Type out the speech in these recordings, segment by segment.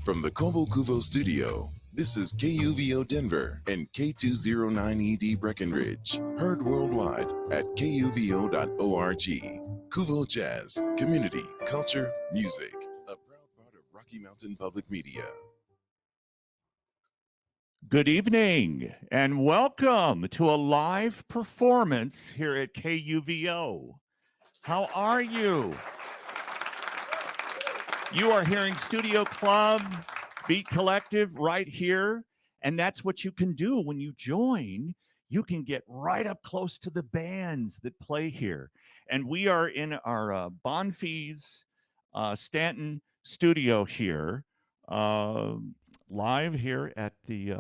From the KUVO studio, this is KUVO Denver and K209ED Breckenridge. Heard worldwide at kuvo.org. KUVO Jazz, community, culture, music. A proud part of Rocky Mountain Public Media. Good evening and welcome to a live performance here at KUVO. How are you? You are hearing Studio Club, Beat Collective right here, and that's what you can do when you join. You can get right up close to the bands that play here. And we are in our Bonfils-Stanton studio here, live here at the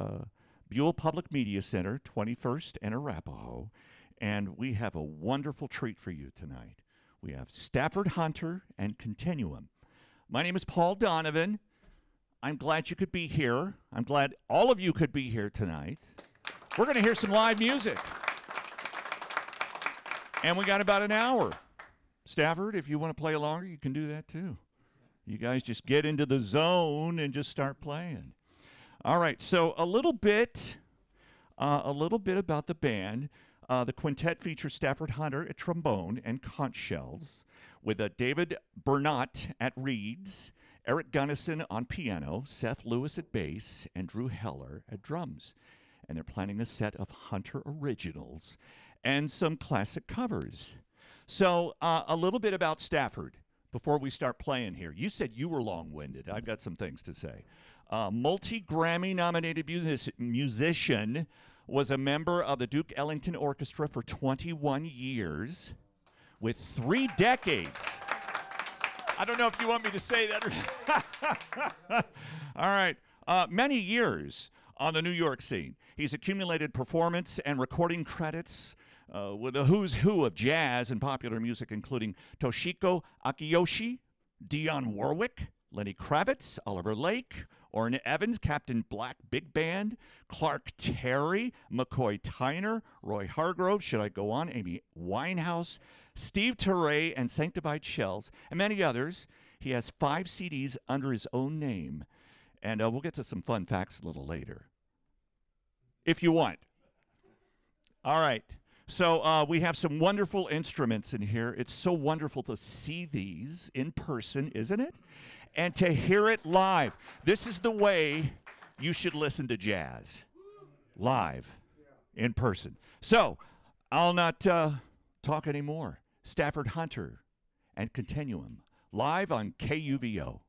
Buell Public Media Center, 21st and Arapahoe. And we have a wonderful treat for you tonight. We have Stafford Hunter and Continuum. My name is Paul Donovan. I'm glad you could be here. I'm glad all of you could be here tonight. We're going to hear some live music. And we got about an hour. Stafford, if you want to play longer, you can do that too. You guys just get into the zone and just start playing. All right, so a little bit about the band. The quintet features Stafford Hunter at trombone and conch shells, with David Burnott at reeds, Eric Gunnison on piano, Seth Lewis at bass, and Drew Heller at drums. And they're planning a set of Hunter originals and some classic covers. So a little bit about Stafford before we start playing here. You said you were long-winded. I've got some things to say. Multi-Grammy nominated musician, was a member of the Duke Ellington Orchestra for 21 years with 3 decades. I don't know if you want me to say that. All right. Many years on the New York scene. He's accumulated performance and recording credits with a who's who of jazz and popular music, including Toshiko Akiyoshi, Dionne Warwick, Lenny Kravitz, Oliver Lake, Orrin Evans, Captain Black Big Band, Clark Terry, McCoy Tyner, Roy Hargrove, should I go on, Amy Winehouse, Steve Turre and Sanctified Shells, and many others. He has 5 CDs under his own name, and we'll get to some fun facts a little later, if you want. All right, so we have some wonderful instruments in here. It's so wonderful to see these in person, isn't it? And to hear it live. This is the way you should listen to jazz, live, in person. So I'll not talk anymore. Stafford Hunter and Continuum, live on KUVO.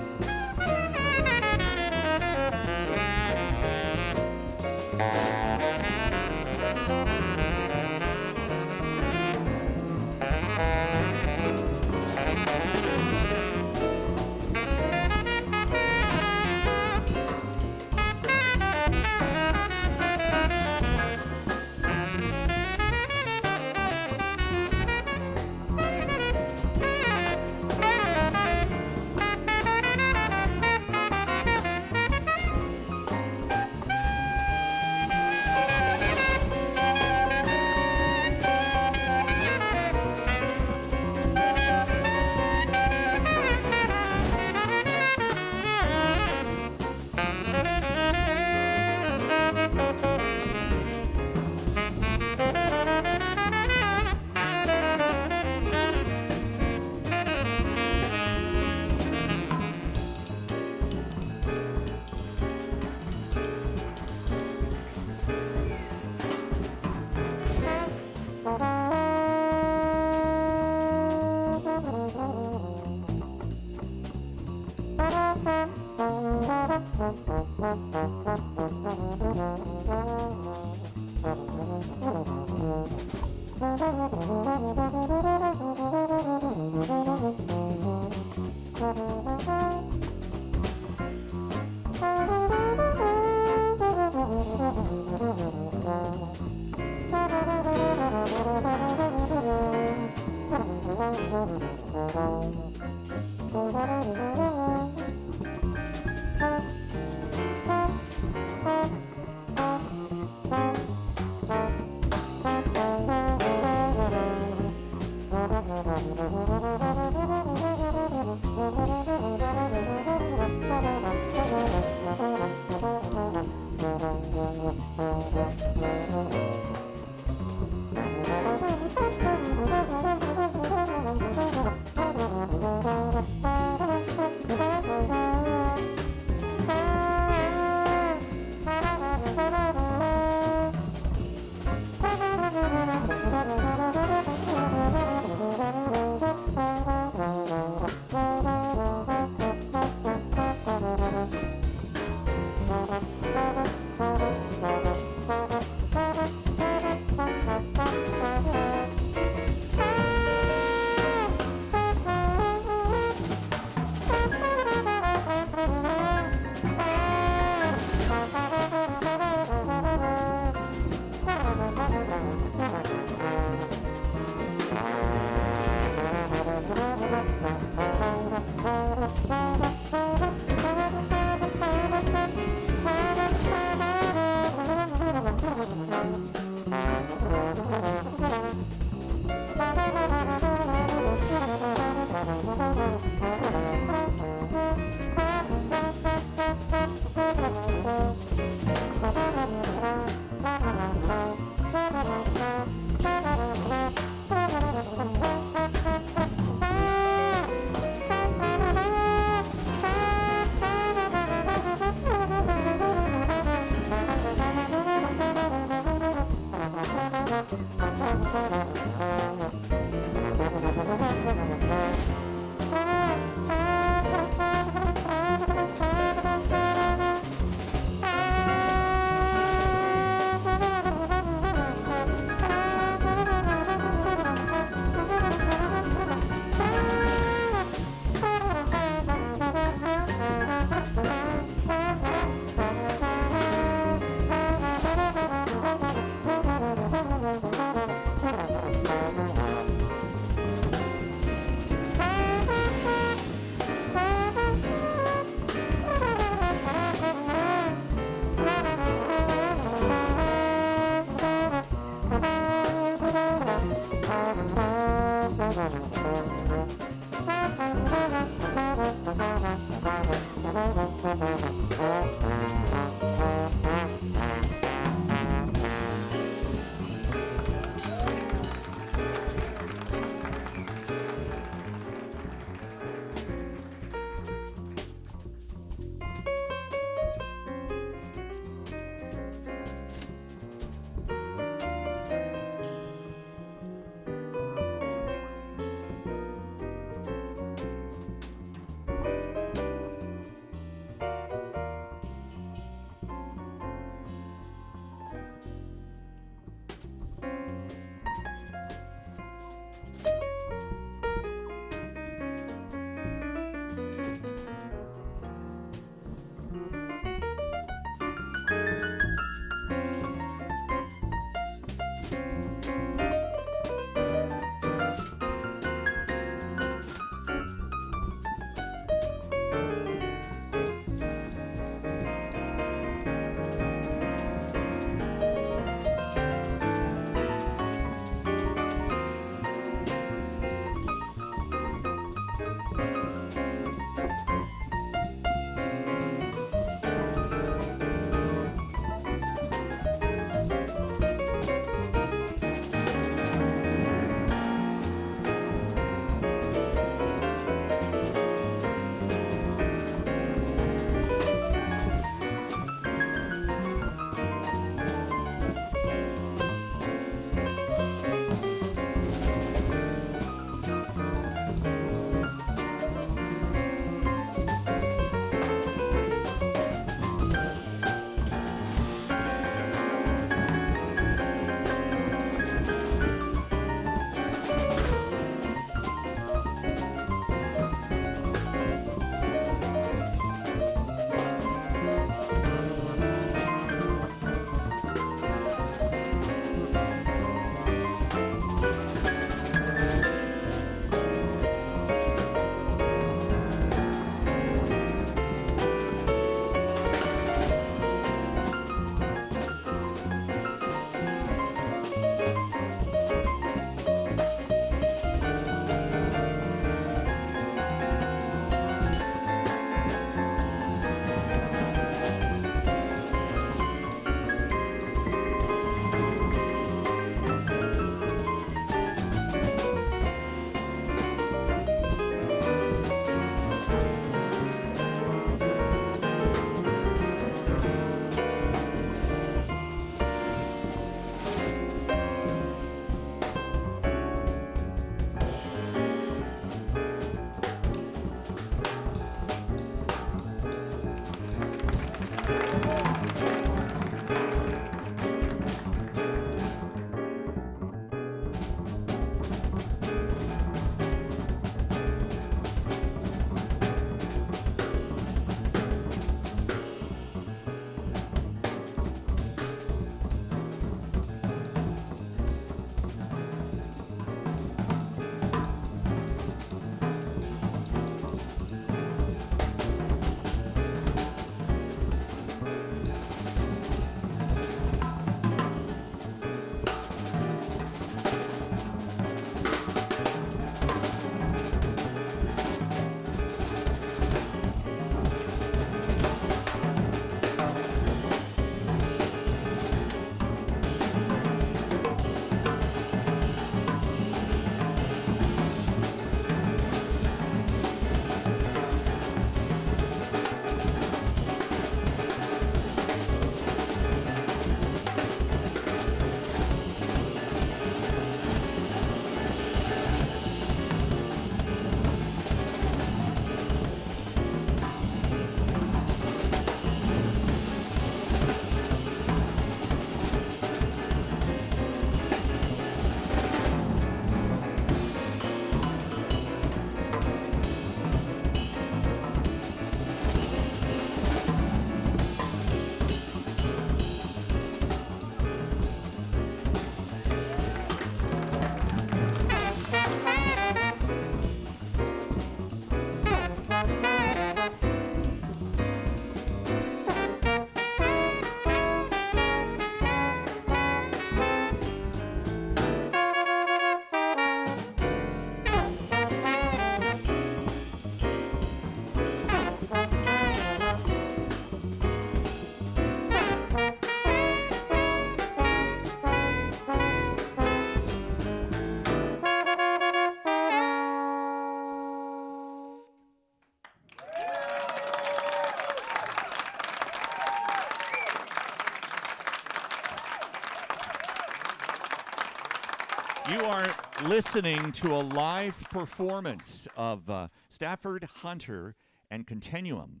listening to a live performance of Stafford, Hunter, and Continuum.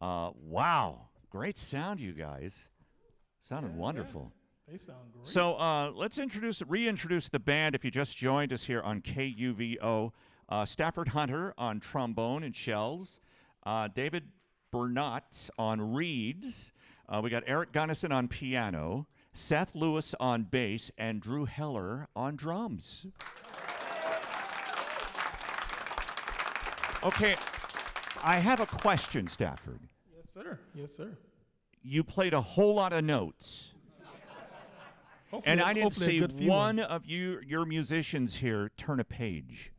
Wow, great sound, you guys. Sounded wonderful. Yeah. They sound great. So let's reintroduce the band. If you just joined us here on KUVO, Stafford Hunter on trombone and shells, David Burnett on reeds. We got Eric Gunnison on piano, Seth Lewis on bass, and Drew Heller on drums. Okay, I have a question, Stafford. Yes, sir. Yes, sir. You played a whole lot of notes. And I didn't see one of your musicians here turn a page.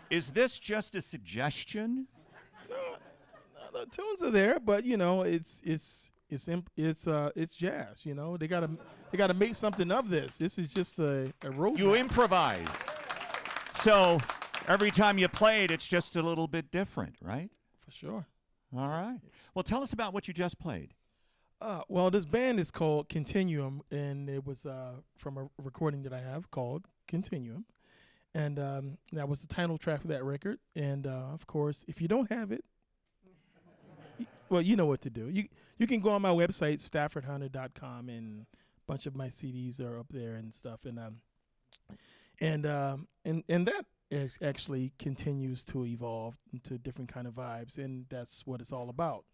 Is this just a suggestion? No, the tunes are there, but you know, it's jazz. You know, they gotta make something of this. This is just a road. You improvise. So every time you play it, it's just a little bit different, right? For sure. All right. Well, tell us about what you just played. Well, this band is called Continuum, and it was from a recording that I have called Continuum. And that was the title track for that record. And, of course, if you don't have it, well, you know what to do. You can go on my website, staffordhunter.com, and a bunch of my CDs are up there and stuff. And that actually continues to evolve into different kind of vibes, and that's what it's all about.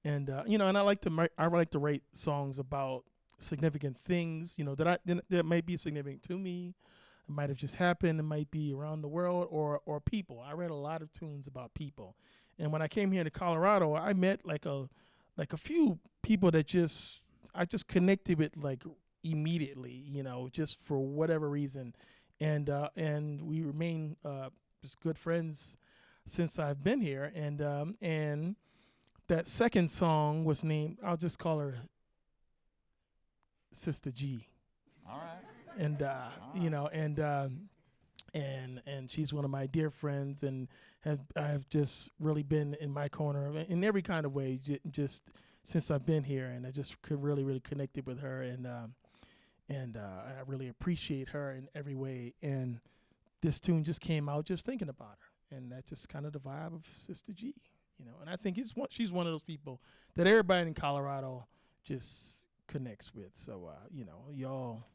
And you know, and I like to write songs about significant things, you know, that might be significant to me. It might have just happened. It might be around the world or people. I read a lot of tunes about people. And when I came here to Colorado, I met like a few people that I just connected with like immediately, you know, just for whatever reason. And we remain just good friends since I've been here. And that second song was named, I'll just call her Sister G. All right. And you know, and she's one of my dear friends, and I've just really been in my corner in every kind of way, just since I've been here, and I just really connected with her, and I really appreciate her in every way. And this tune just came out just thinking about her, and that's just kind of the vibe of Sister G, you know. And I think she's one of those people that everybody in Colorado just connects with. So you know, y'all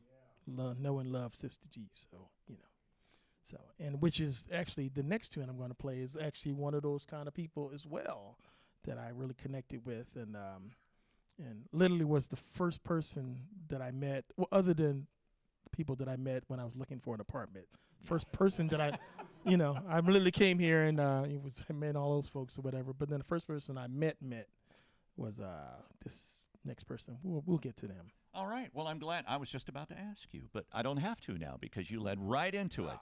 know and love Sister G. So you know, and which is actually the next tune I'm going to play is actually one of those kind of people as well that I really connected with, and literally was the first person that I met, well, other than people that I met when I was looking for an apartment. First person that I, you know, I literally came here and I met all those folks or whatever. But then the first person I met was this next person. We'll get to them. All right. Well, I'm glad. I was just about to ask you, but I don't have to now because you led right into it.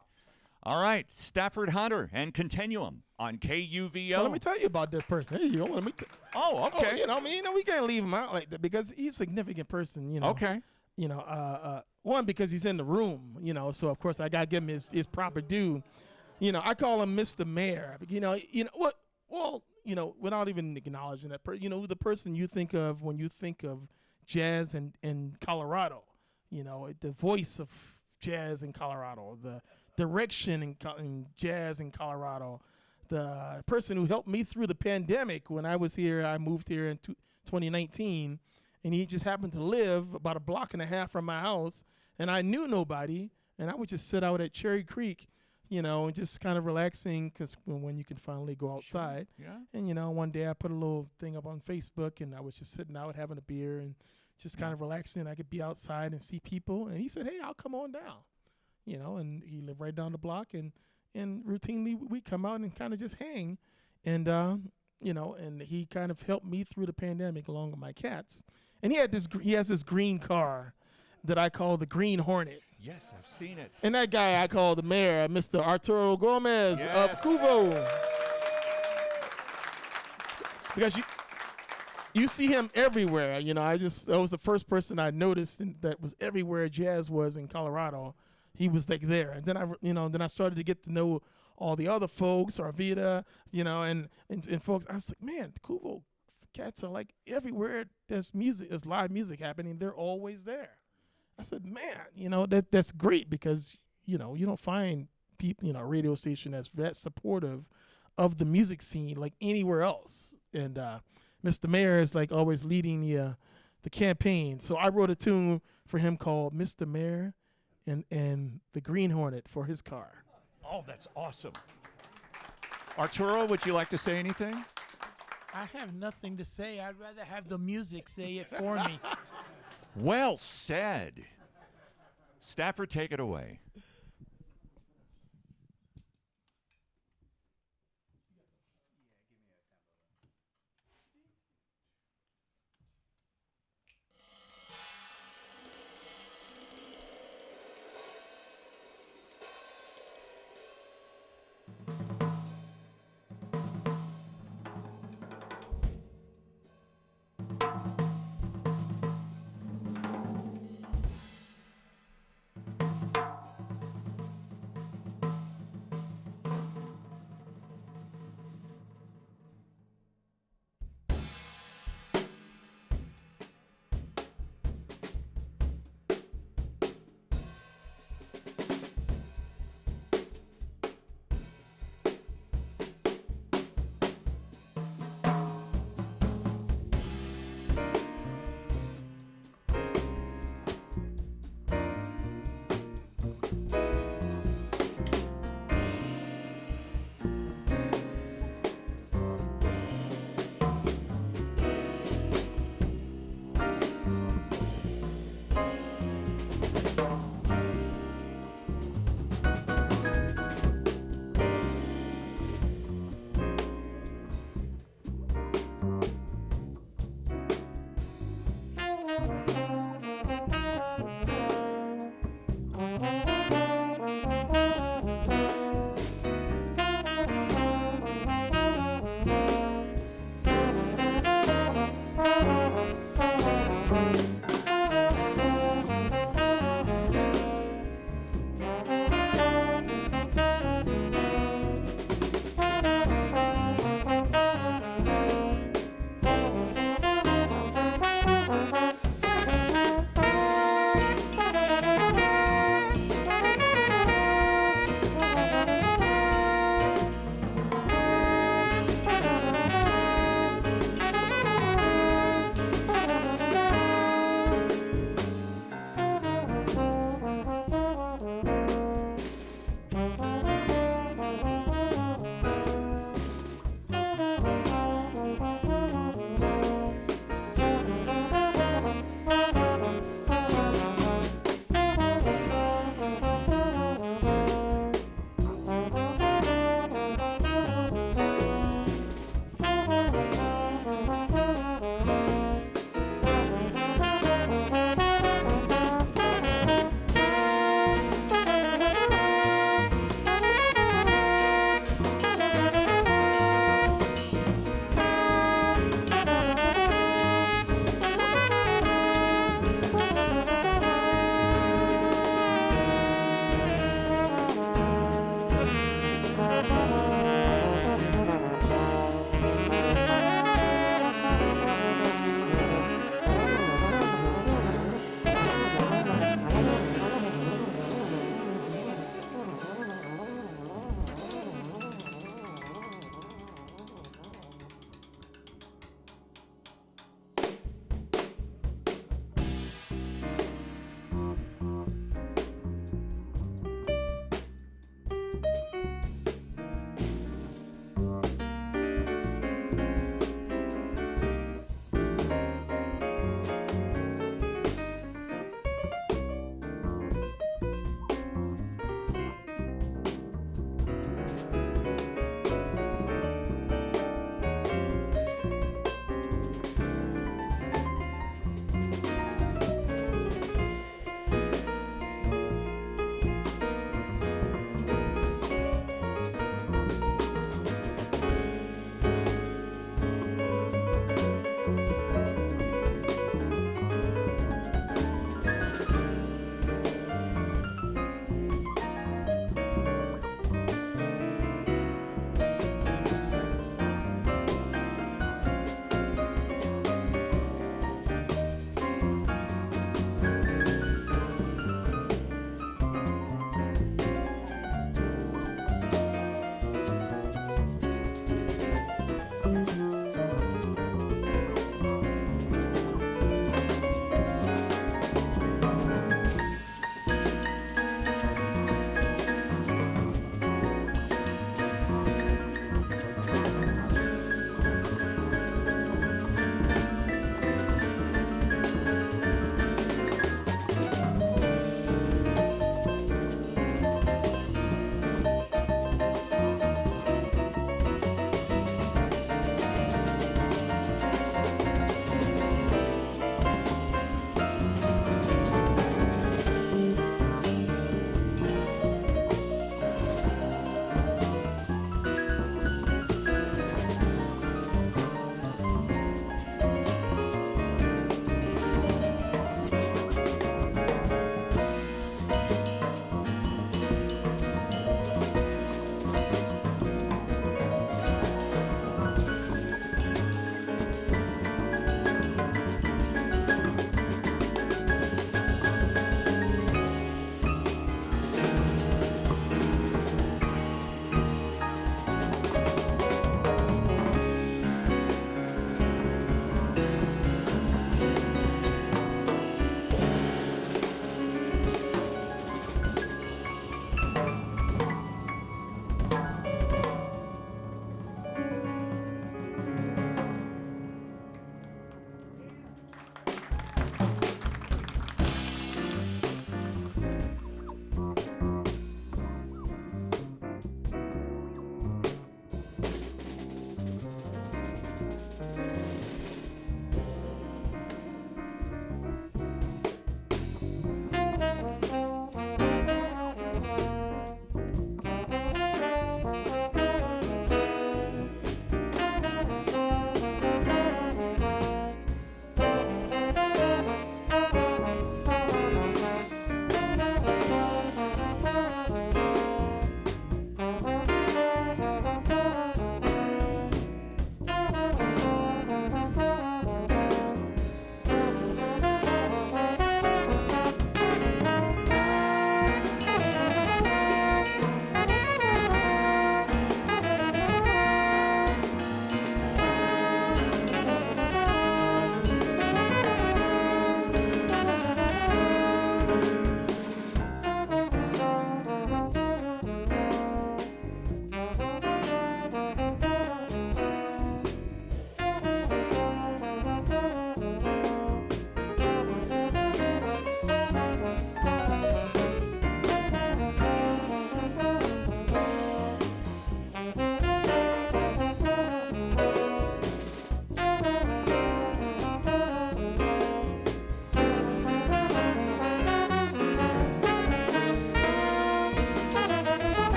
All right, Stafford Hunter and Continuum on KUVO. Well, let me tell you about this person. Hey, you know, let me. Oh, okay. Oh, you know, I mean, you know, we can't leave him out like that because he's a significant person. You know. Okay. You know, one because he's in the room. You know, so of course I gotta give him his proper due. You know, I call him Mr. Mayor. You know what? Well, you know, without even acknowledging that, you know, the person you think of when you think of jazz in Colorado. You know, the voice of jazz in Colorado, the direction in jazz in Colorado, the person who helped me through the pandemic when I was here. I moved here in 2019, and he just happened to live about a block and a half from my house, and I knew nobody, and I would just sit out at Cherry Creek, you know, and just kind of relaxing because when you can finally go outside. Sure. Yeah. And, you know, one day I put a little thing up on Facebook, and I was just sitting out having a beer and just kind of relaxing. I could be outside and see people. And he said, hey, I'll come on down. You know, and he lived right down the block. And routinely we come out and kind of just hang. And, you know, and he kind of helped me through the pandemic along with my cats. And he has this green car that I call the Green Hornet. Yes, I've seen it. And that guy I call the mayor, Mr. Arturo Gomez of KUVO. Because you see him everywhere. You know, that was the first person I noticed that was everywhere jazz was in Colorado. He was like there. And then I started to get to know all the other folks, Arvita, you know, and folks. I was like, man, the KUVO cats are like everywhere there's live music happening, they're always there. I said, man, you know, that's great because you don't find people, a radio station that's that supportive of the music scene like anywhere else. And Mr. Mayor is like always leading the campaign. So I wrote a tune for him called Mr. Mayor and the Green Hornet for his car. Oh, that's awesome. Arturo, would you like to say anything? I have nothing to say. I'd rather have the music say it for me. Well said. Stafford, take it away.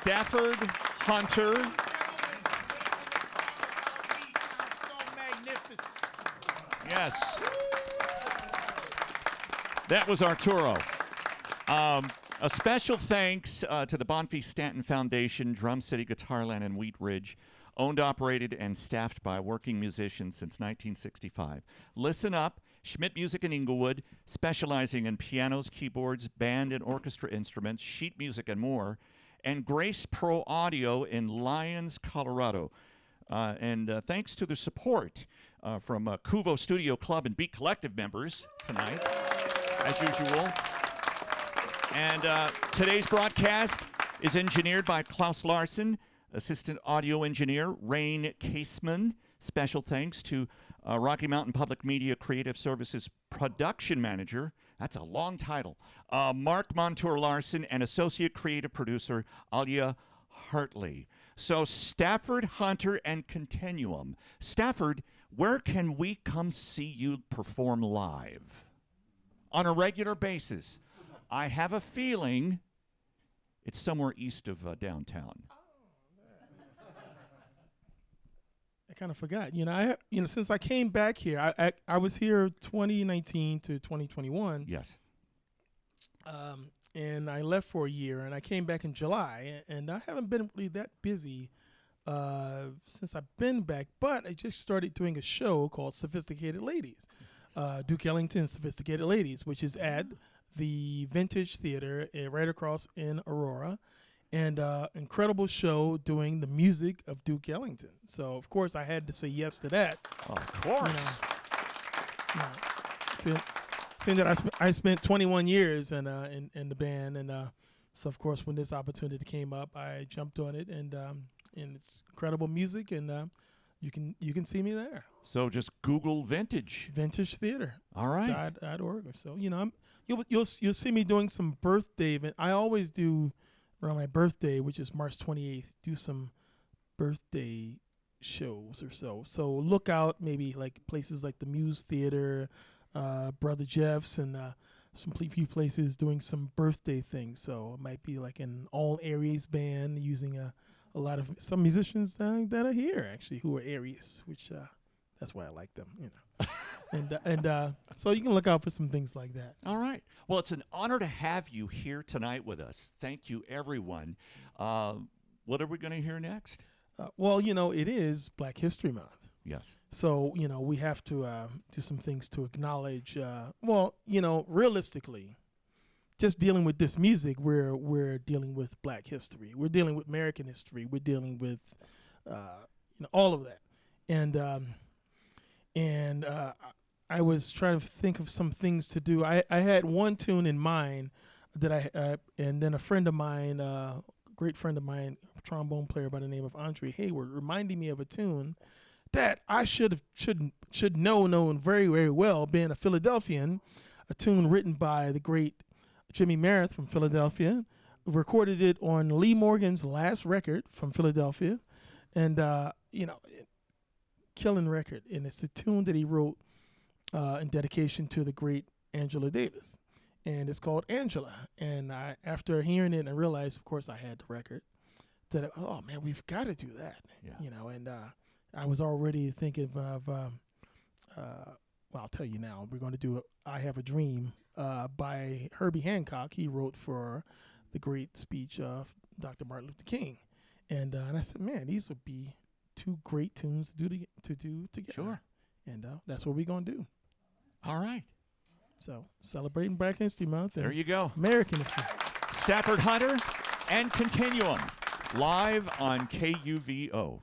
Stafford Hunter. So magnificent. Yes. That was Arturo. A special thanks to the Bonfils-Stanton Foundation, Drum City, Guitarland, and Wheat Ridge, owned, operated, and staffed by working musicians since 1965. Listen up. Schmidt Music in Inglewood, specializing in pianos, keyboards, band and orchestra instruments, sheet music, and more. And Grace Pro Audio in Lyons, Colorado. And thanks to the support from KUVO Studio Club and Beat Collective members tonight, as usual. And today's broadcast is engineered by Klaus Larson, assistant audio engineer Rain Caseman. Special thanks to Rocky Mountain Public Media Creative Services production manager, that's a long title, Mark Montour-Larson, and associate creative producer Alia Hartley. So Stafford, Hunter, and Continuum. Stafford, where can we come see you perform live? On a regular basis. I have a feeling it's somewhere east of downtown. I kind of forgot. Since I came back here, I was here 2019 to 2021. Yes. And I left for a year, and I came back in July, and I haven't been really that busy since I've been back. But I just started doing a show called Sophisticated Ladies, Duke Ellington Sophisticated Ladies, which is at the Vintage Theater right across in Aurora. And incredible show doing the music of Duke Ellington. So, of course, I had to say yes to that. Oh, of course. Seeing that I spent 21 years in the band. And so, of course, when this opportunity came up, I jumped on it. And it's incredible music. And you can see me there. So just Google Vintage Theater. All right. .org. So, you'll see me doing some birthday event. I always do around my birthday, which is March 28th, do some birthday shows or so. So look out, maybe like places like the Muse Theater, Brother Jeff's, and some few places doing some birthday things. So it might be like an all Aries band using a lot of some musicians that are here actually who are Aries, which that's why I like them, and so you can look out for some things like that. All right. Well, it's an honor to have you here tonight with us. Thank you, everyone. What are we going to hear next? Well, it is Black History Month. Yes. So, we have to do some things to acknowledge, realistically, just dealing with this music, we're dealing with Black history. We're dealing with American history. We're dealing with, all of that. And I was trying to think of some things to do. I had one tune in mind that and then a friend of mine, great friend of mine, trombone player by the name of Andre Hayward, reminded me of a tune that I should know very, very well, being a Philadelphian, a tune written by the great Jimmy Mareth from Philadelphia, recorded it on Lee Morgan's last record from Philadelphia, and killing record, and it's a tune that he wrote in dedication to the great Angela Davis, and it's called Angela. And after hearing it, I realized, of course, I had the record. That oh man, we've got to do that, And I was already thinking of, I'll tell you now. We're going to do "I Have a Dream" by Herbie Hancock. He wrote for the great speech of Dr. Martin Luther King, and I said, man, these would be two great tunes to do together. Sure. And that's what we're going to do. All right. So, celebrating Black History Month. There you go. American history. Stafford Hunter and Continuum, live on KUVO.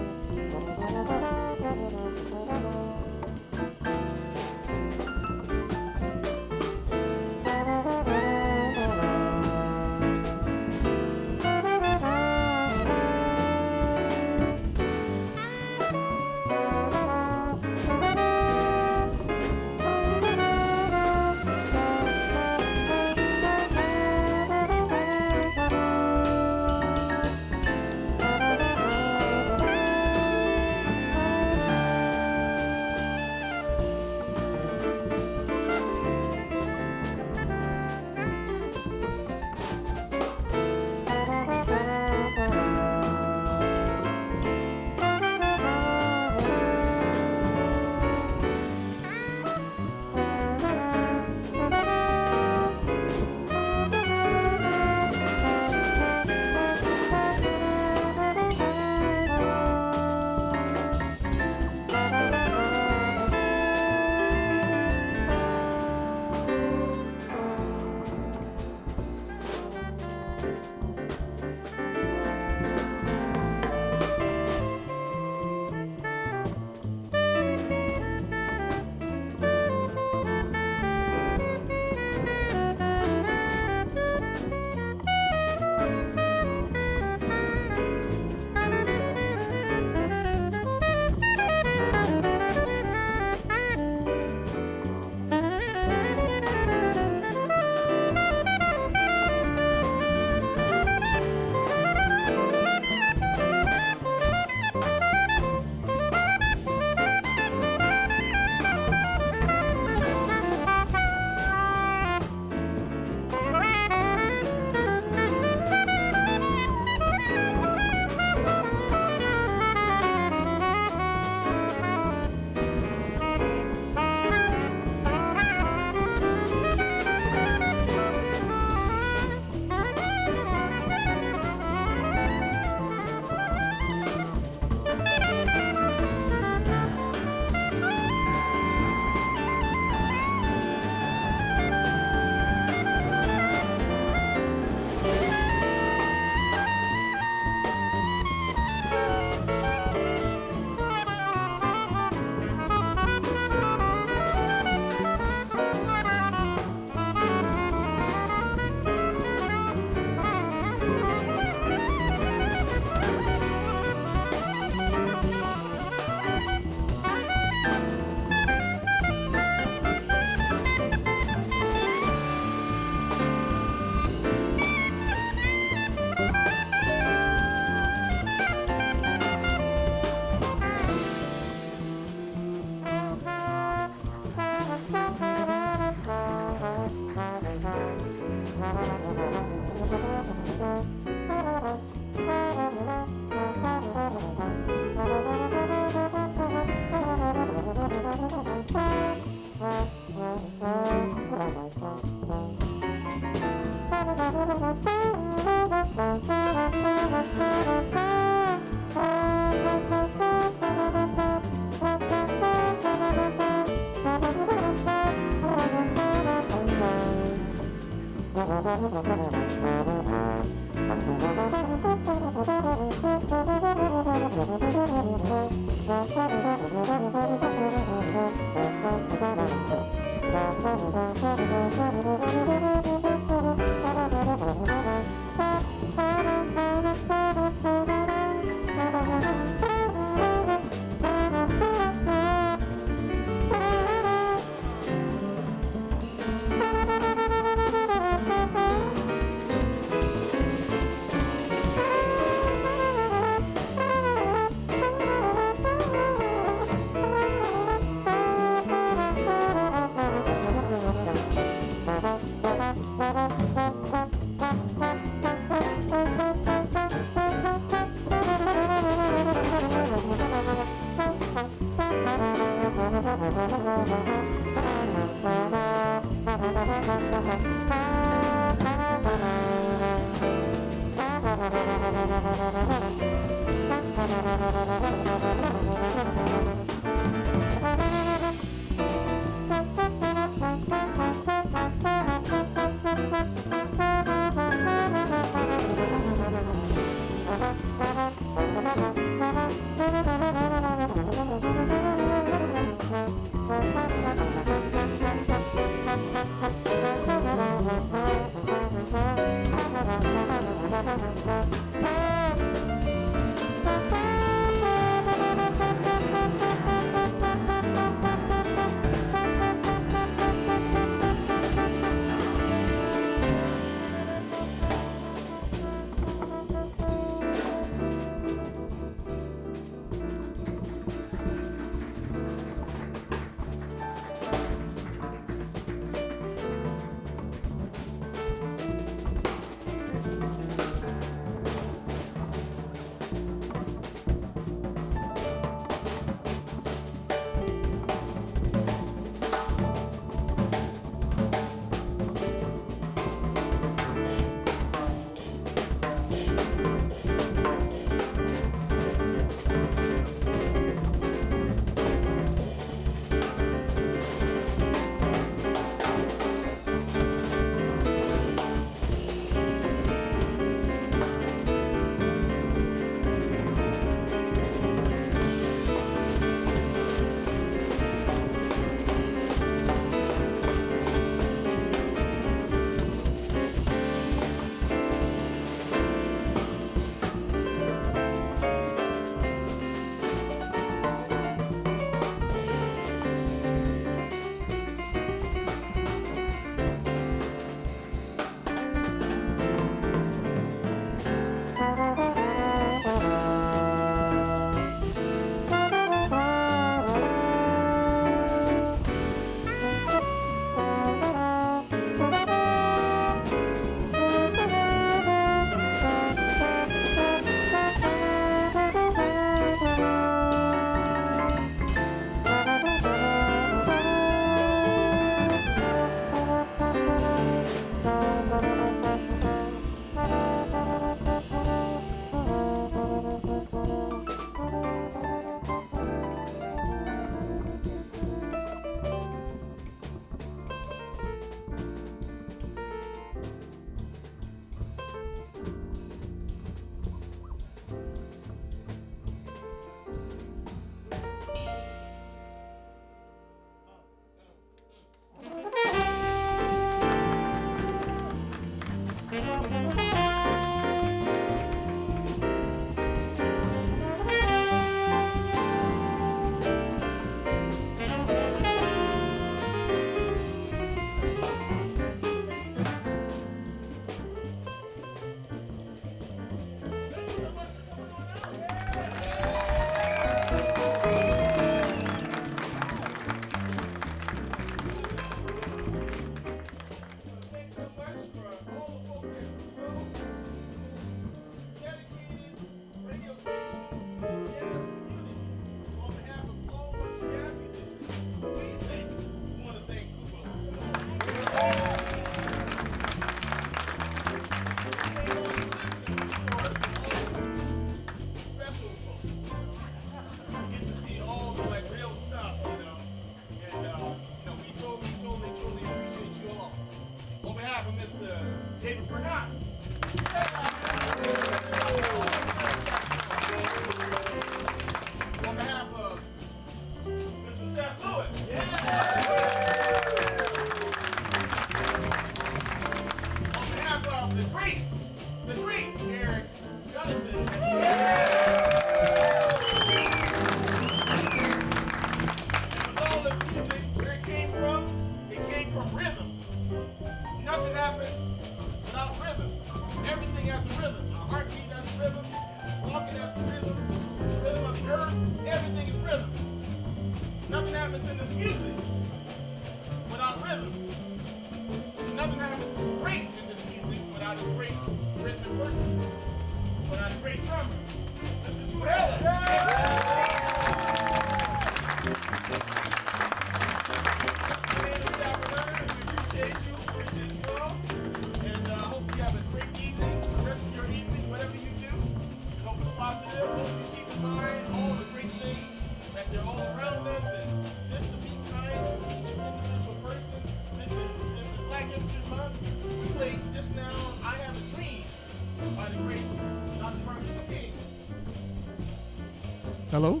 Hello?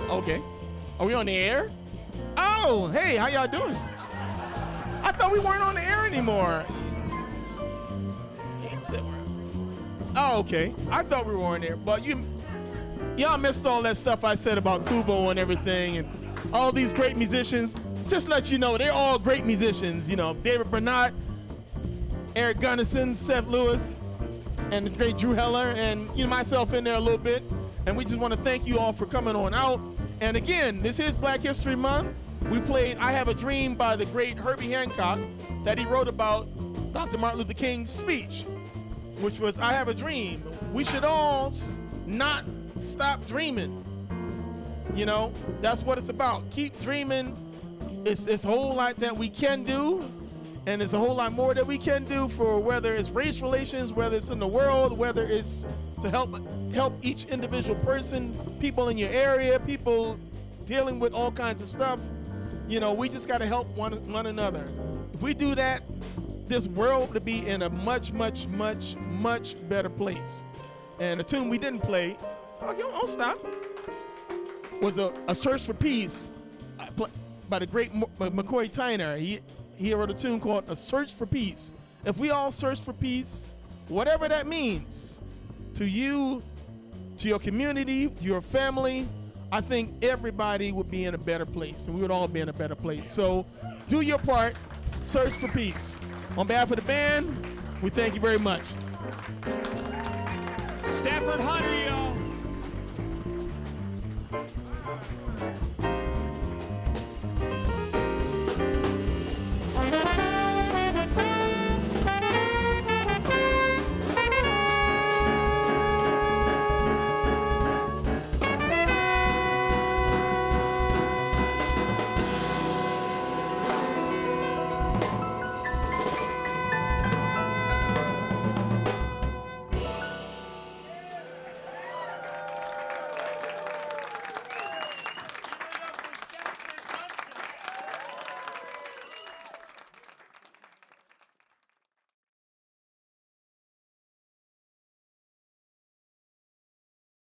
Okay. Are we on the air? Oh, hey, how y'all doing? I thought we weren't on the air anymore. said, oh, okay. I thought we were on there, but y'all missed all that stuff I said about KUVO and everything, and all these great musicians. Just let you know, they're all great musicians. You know, David Bernard, Eric Gunnison, Seth Lewis, and the great Drew Heller, and myself in there a little bit. And we just want to thank you all for coming on out. And again, this is Black History Month. We played I Have a Dream by the great Herbie Hancock that he wrote about Dr. Martin Luther King's speech, which was I have a dream. We should all not stop dreaming. That's what it's about. Keep dreaming. It's a whole lot that we can do, and it's a whole lot more that we can do for whether it's race relations, whether it's in the world, whether it's to help each individual person, people in your area, people dealing with all kinds of stuff. We just got to help one another. If we do that, this world will be in a much, much, much, much better place. And a tune we didn't play, don't stop, was a Search for Peace by the great McCoy Tyner. He wrote a tune called A Search for Peace. If we all search for peace, whatever that means, to you, to your community, to your family, I think everybody would be in a better place, and we would all be in a better place. So do your part, search for peace. On behalf of the band, we thank you very much. Stafford Hunter, y'all.